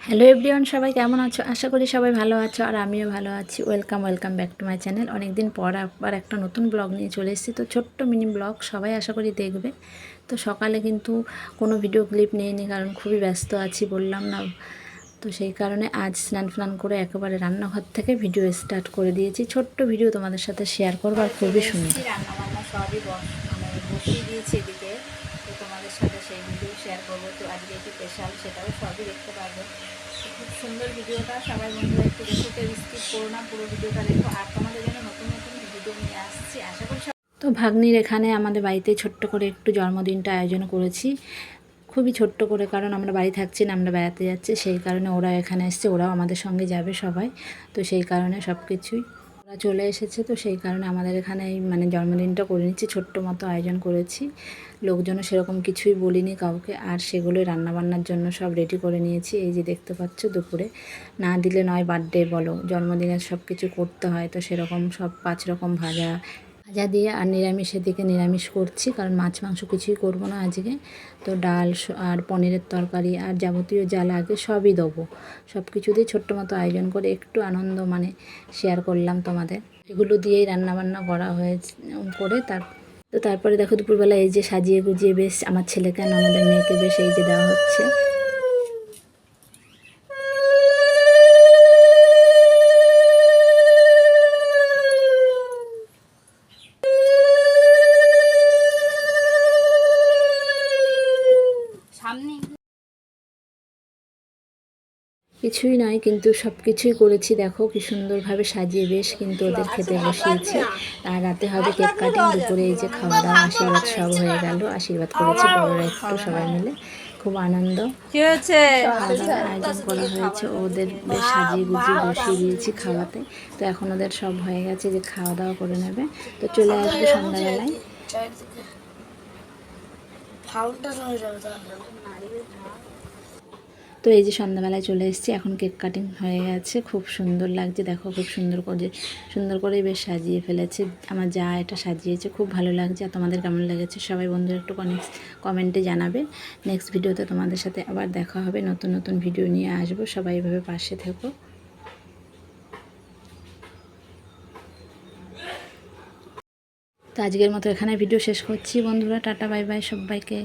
Hello everyone, সবাই কেমন আছো? আশা করি সবাই ভালো আছো আর আমিও ভালো আছি। Welcome back to my channel. অনেকদিন পর আবার একটা নতুন ব্লগ নিয়ে চলে এসেছি। তো ছোট্ট মিনি ব্লগ, সবাই আশা করি দেখবে। তো সকালে কিন্তু কোনো ভিডিও ক্লিপ নিইনি, কারণ খুবই ব্যস্ত আছি, বললাম না। তো সেই কারণে আজ স্নান করে একেবারে রান্নাঘর থেকে ভিডিও স্টার্ট করে দিয়েছি। ছোট্ট ভিডিও তোমাদের সাথে শেয়ার করবো, আর খুবই সুন্দর। রান্নাবান্না সবই বসিয়ে দিয়েছি এদিকে। তো তোমাদের সাথে সেই ভিডিও শেয়ার করবো। তো আজকে একটু স্পেশাল, সেটাও সবই দেখতে পারবে। খুব সুন্দর ভিডিওটা, সবাই বন্ধুরা একটু দেখো, কেউ স্কিপ করো না, পুরো ভিডিওটা দেখো। আর তোমাদের জন্য নতুন নতুন ভিডিও নিয়ে আসছি, আশা করি। তো ভাগ্নির এখানে আমাদের বাড়িতে ছোট্ট করে একটু জন্মদিনটা আয়োজন করেছি, খুবই ছোট্ট করে, কারণ আমরা বাড়ি থাকছি না, আমরা বেড়াতে যাচ্ছি। সেই কারণে ওরা এখানে এসছে, ওরাও আমাদের সঙ্গে যাবে সবাই। তো সেই কারণে সব কিছুই ওরা চলে এসেছে। তো সেই কারণে আমাদের এখানে জন্মদিনটা করে নিচ্ছি, ছোট্ট মতো আয়োজন করেছি। লোকজনও সেরকম কিছুই বলিনি কাউকে। আর সেগুলোই রান্নাবান্নার জন্য সব রেডি করে নিয়েছি। এই যে দেখতে পাচ্ছ, দুপুরে না দিলে নয়, বার্থডে বলো, জন্মদিনের সব কিছু করতে হয়। তো সেরকম সব 5 রকম ভাজা দিয়ে, আর নিরামিষের দিকে নিরামিষ করছি, কারণ মাছ মাংস কিছুই করব না আজকে। তো ডাল আর পনিরের তরকারি আর যাবতীয় যা লাগে সবই দেবো। সব কিছু দিয়ে ছোট্ট মতো আয়োজন করে একটু আনন্দ শেয়ার করলাম তোমাদের। এগুলো দিয়েই রান্নাবান্না করা হয়েছে করে তারপরে দেখো দুপুরবেলা এই যে সাজিয়ে গুজিয়ে বেশ আমার ছেলেকে আর আমাদের মেয়েকে বেশ এই যে দেওয়া হচ্ছে। কিছুই নয়, কিন্তু সব কিছুই করেছি। দেখো কি সুন্দরভাবে সাজিয়ে বেশ কিন্তু ওদের খেতে বসিয়েছি। আর রাতে হবে কেক কাটিং, দুপুরে এই যে খাওয়া দাওয়া, আশীর্বাদ সব হয়ে গেল। আশীর্বাদ করেছি বড়রা একটু, সবাই মিলে খুব আনন্দ। খাওয়া দাওয়ার আয়োজন করা হয়েছে, ওদের বেশ সাজিয়ে গুজিয়ে বসিয়ে দিয়েছি খাওয়াতে। তো এখন ওদের সব হয়ে গেছে, যে খাওয়া দাওয়া করে নেবে। তো চলে আসবে সন্ধ্যাবেলায়। তো এই যে সন্ধ্যাবেলায় চলে এসেছি, এখন কেক কাটিং হয়ে গেছে, খুব সুন্দর লাগছে। দেখো খুব সুন্দর করে বেশ সাজিয়ে ফেলেছে আমার যা, এটা সাজিয়েছে, খুব ভালো লাগছে। আর তোমাদের কেমন লেগেছে সবাই বন্ধুরা একটু কমেন্টে জানাবে। নেক্সট ভিডিওতে তোমাদের সাথে আবার দেখা হবে, নতুন নতুন ভিডিও নিয়ে আসবো। সবাই এভাবে পাশে থেকো। তো আজকের মতো এখানে ভিডিও শেষ করছি বন্ধুরা, টাটা বাই বাই সবাইকে।